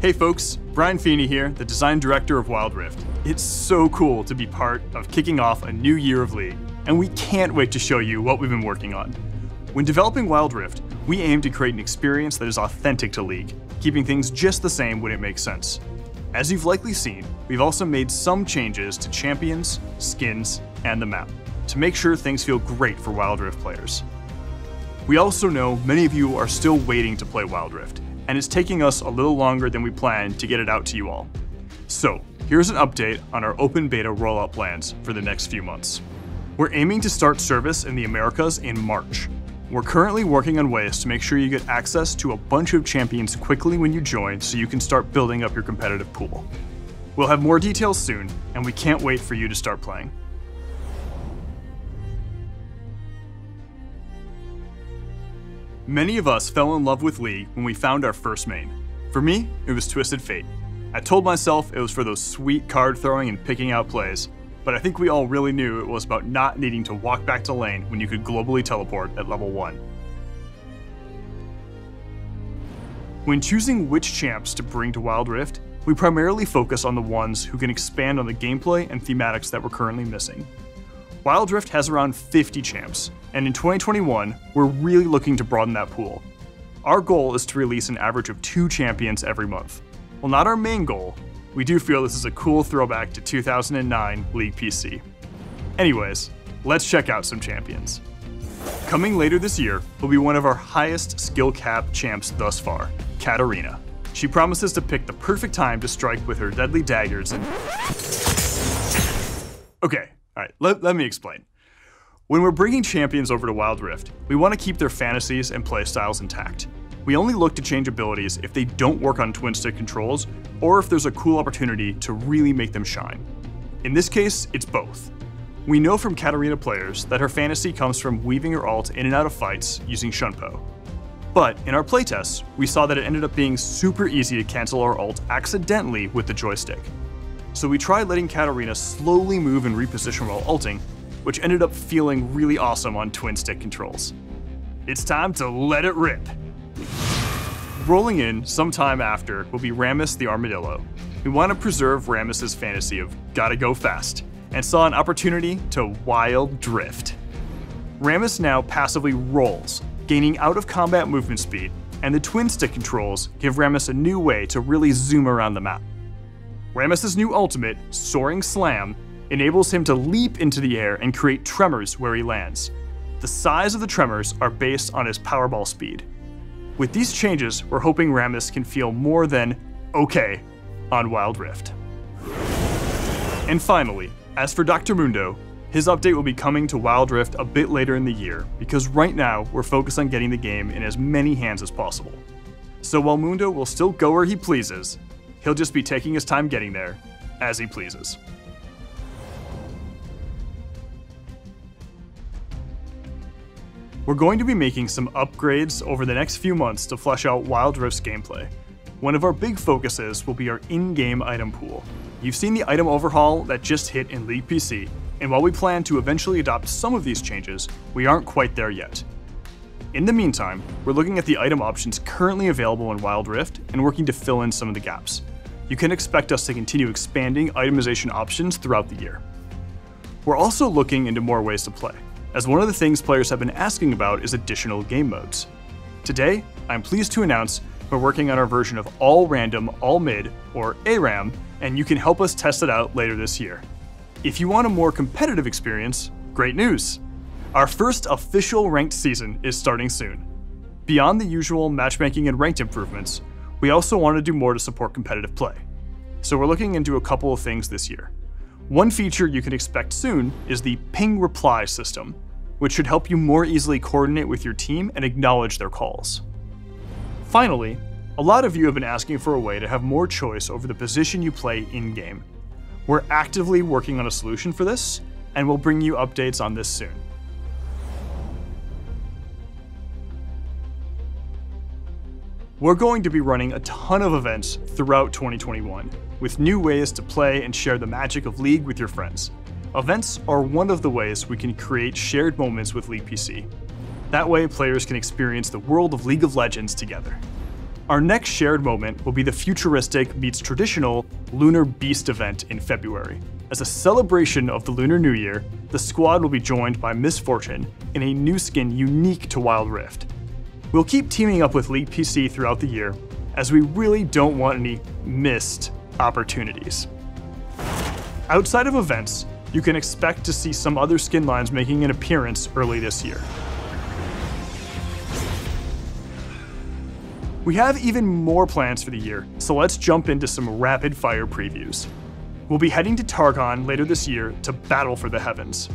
Hey folks, Brian Feeney here, the design director of Wild Rift. It's so cool to be part of kicking off a new year of League, and we can't wait to show you what we've been working on. When developing Wild Rift, we aim to create an experience that is authentic to League, keeping things just the same when it makes sense. As you've likely seen, we've also made some changes to champions, skins, and the map, to make sure things feel great for Wild Rift players. We also know many of you are still waiting to play Wild Rift, and it's taking us a little longer than we planned to get it out to you all. So, here's an update on our open beta rollout plans for the next few months. We're aiming to start service in the Americas in March. We're currently working on ways to make sure you get access to a bunch of champions quickly when you join so you can start building up your competitive pool. We'll have more details soon, and we can't wait for you to start playing. Many of us fell in love with League when we found our first main. For me, it was Twisted Fate. I told myself it was for those sweet card throwing and picking out plays, but I think we all really knew it was about not needing to walk back to lane when you could globally teleport at level 1. When choosing which champs to bring to Wild Rift, we primarily focus on the ones who can expand on the gameplay and thematics that we're currently missing. Wild Rift has around 50 champs, and in 2021, we're really looking to broaden that pool. Our goal is to release an average of 2 champions every month. While not our main goal, we do feel this is a cool throwback to 2009 League PC. Anyways, let's check out some champions. Coming later this year will be one of our highest skill cap champs thus far, Katarina. She promises to pick the perfect time to strike with her deadly daggers and... Okay. Alright, let me explain. When we're bringing champions over to Wild Rift, we want to keep their fantasies and playstyles intact. We only look to change abilities if they don't work on twin stick controls, or if there's a cool opportunity to really make them shine. In this case, it's both. We know from Katarina players that her fantasy comes from weaving her ult in and out of fights using Shunpo. But in our playtests, we saw that it ended up being super easy to cancel our ult accidentally with the joystick. So we tried letting Katarina slowly move and reposition while ulting, which ended up feeling really awesome on twin stick controls. It's time to let it rip! Rolling in sometime after will be Rammus the Armadillo. We want to preserve Rammus's fantasy of gotta go fast, and saw an opportunity to wild drift. Rammus now passively rolls, gaining out of combat movement speed, and the twin stick controls give Rammus a new way to really zoom around the map. Rammus's new ultimate, Soaring Slam, enables him to leap into the air and create tremors where he lands. The size of the tremors are based on his powerball speed. With these changes, we're hoping Rammus can feel more than okay on Wild Rift. And finally, as for Dr. Mundo, his update will be coming to Wild Rift a bit later in the year, because right now we're focused on getting the game in as many hands as possible. So while Mundo will still go where he pleases, he'll just be taking his time getting there, as he pleases. We're going to be making some upgrades over the next few months to flesh out Wild Rift's gameplay. One of our big focuses will be our in-game item pool. You've seen the item overhaul that just hit in League PC, and while we plan to eventually adopt some of these changes, we aren't quite there yet. In the meantime, we're looking at the item options currently available in Wild Rift and working to fill in some of the gaps. You can expect us to continue expanding itemization options throughout the year. We're also looking into more ways to play, as one of the things players have been asking about is additional game modes. Today, I'm pleased to announce we're working on our version of All Random, All Mid, or ARAM, and you can help us test it out later this year. If you want a more competitive experience, great news! Our first official ranked season is starting soon. Beyond the usual matchmaking and ranked improvements, we also want to do more to support competitive play. So we're looking into a couple of things this year. One feature you can expect soon is the ping reply system, which should help you more easily coordinate with your team and acknowledge their calls. Finally, a lot of you have been asking for a way to have more choice over the position you play in-game. We're actively working on a solution for this, and we'll bring you updates on this soon. We're going to be running a ton of events throughout 2021, with new ways to play and share the magic of League with your friends. Events are one of the ways we can create shared moments with League PC. That way, players can experience the world of League of Legends together. Our next shared moment will be the futuristic meets traditional Lunar Beast event in February. As a celebration of the Lunar New Year, the squad will be joined by Miss Fortune in a new skin unique to Wild Rift. We'll keep teaming up with League PC throughout the year, as we really don't want any missed opportunities. Outside of events, you can expect to see some other skin lines making an appearance early this year. We have even more plans for the year, so let's jump into some rapid fire previews. We'll be heading to Targon later this year to battle for the heavens.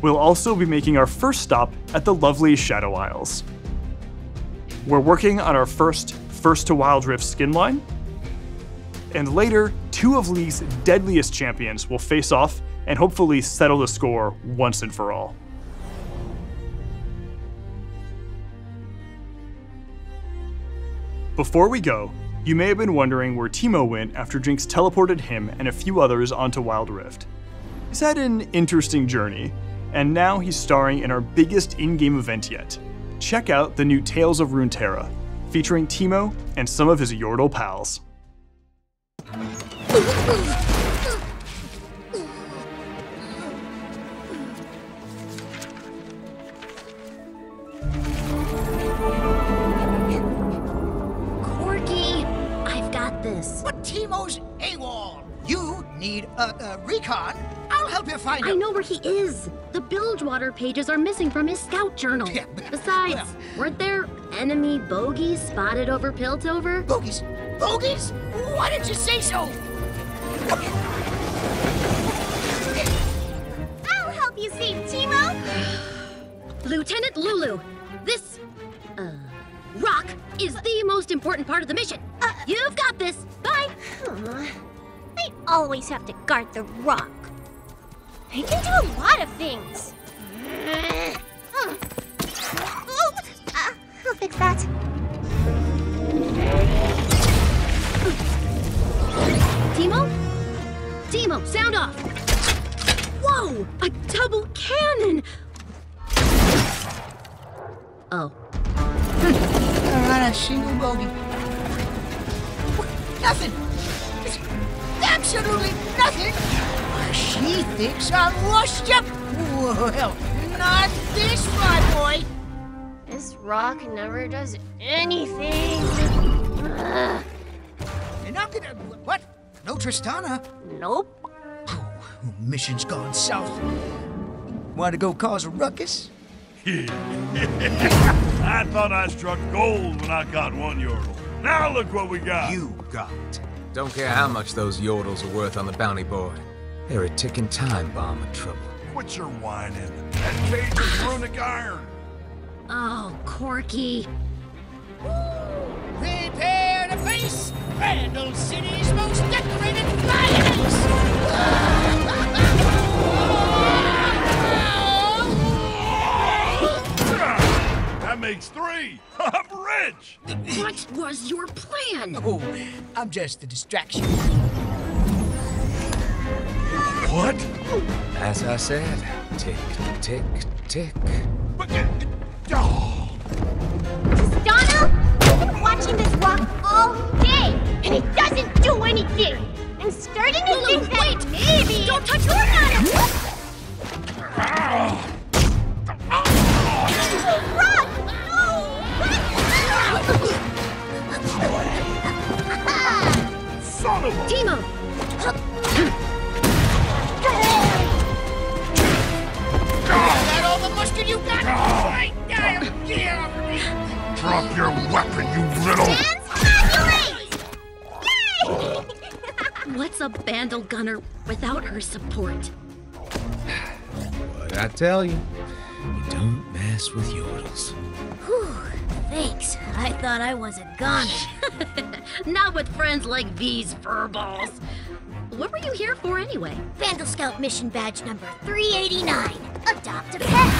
We'll also be making our first stop at the lovely Shadow Isles. We're working on our first to Wild Rift skin line, and later, 2 of League's deadliest champions will face off and hopefully settle the score once and for all. Before we go, you may have been wondering where Teemo went after Jinx teleported him and a few others onto Wild Rift. He's had an interesting journey, and now he's starring in our biggest in-game event yet. Check out the new Tales of Runeterra, featuring Teemo and some of his Yordle pals. But Teemo's AWOL. You need a recon. I'll help you find him. I know where he is. The Bilgewater pages are missing from his scout journal. Yeah, Besides, weren't there enemy bogies spotted over Piltover? Bogies? Bogies? Why didn't you say so? I'll help you save Teemo. Lieutenant Lulu, this, rock is the most important part of the mission. You've got this. Bye. I always have to guard the rock. I can do a lot of things. I'll fix that. Teemo? Teemo, sound off. Whoa, a double cannon. Oh. Not a single bogey. Nothing. It's absolutely nothing. She thinks I'm washed up. Well, not this, my boy. This rock never does anything. You're not gonna... What? No Tristana? Nope. Mission's gone south. Want to go cause a ruckus? I thought I struck gold when I got 1 Yordle. Now look what we got. You got. Don't care how much those Yordles are worth on the bounty board. They're a ticking time bomb of trouble. Quit your whining. That cage is runic iron. Oh, Corky. Prepare to face Randall City's most decorated flyers! That makes 3. I'm rich. What was your plan? Oh, I'm just a distraction. What? As I said, tick, tick, tick. Oh. Donna, I've been watching this rock all day, and it doesn't do anything. I'm starting to think that maybe... Don't touch your ladder! Rock! Son of a... Teemo! Is that all the mustard you got? Right now, get off me! Drop your weapon, you little... Yay! What's a Bandle Gunner without her support? What'd I tell you? You don't mess with Yordles. Whew, thanks. I thought I was a goner. Not with friends like these furballs. What were you here for anyway? Vandal Scout mission badge number 389. Adopt a pet.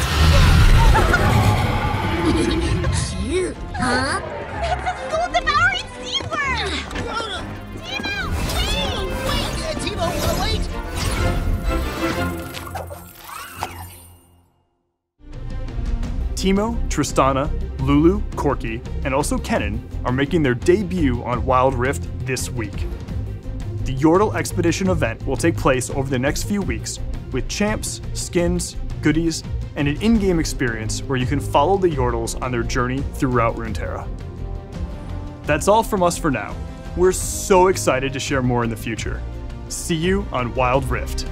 Cute, huh? It's a school-devouring seaworm! Teemo, wait! Teemo, wait! Teemo, Tristana, Lulu, Corky, and also Kennen are making their debut on Wild Rift this week. The Yordle Expedition event will take place over the next few weeks with champs, skins, goodies, and an in-game experience where you can follow the Yordles on their journey throughout Runeterra. That's all from us for now. We're so excited to share more in the future. See you on Wild Rift.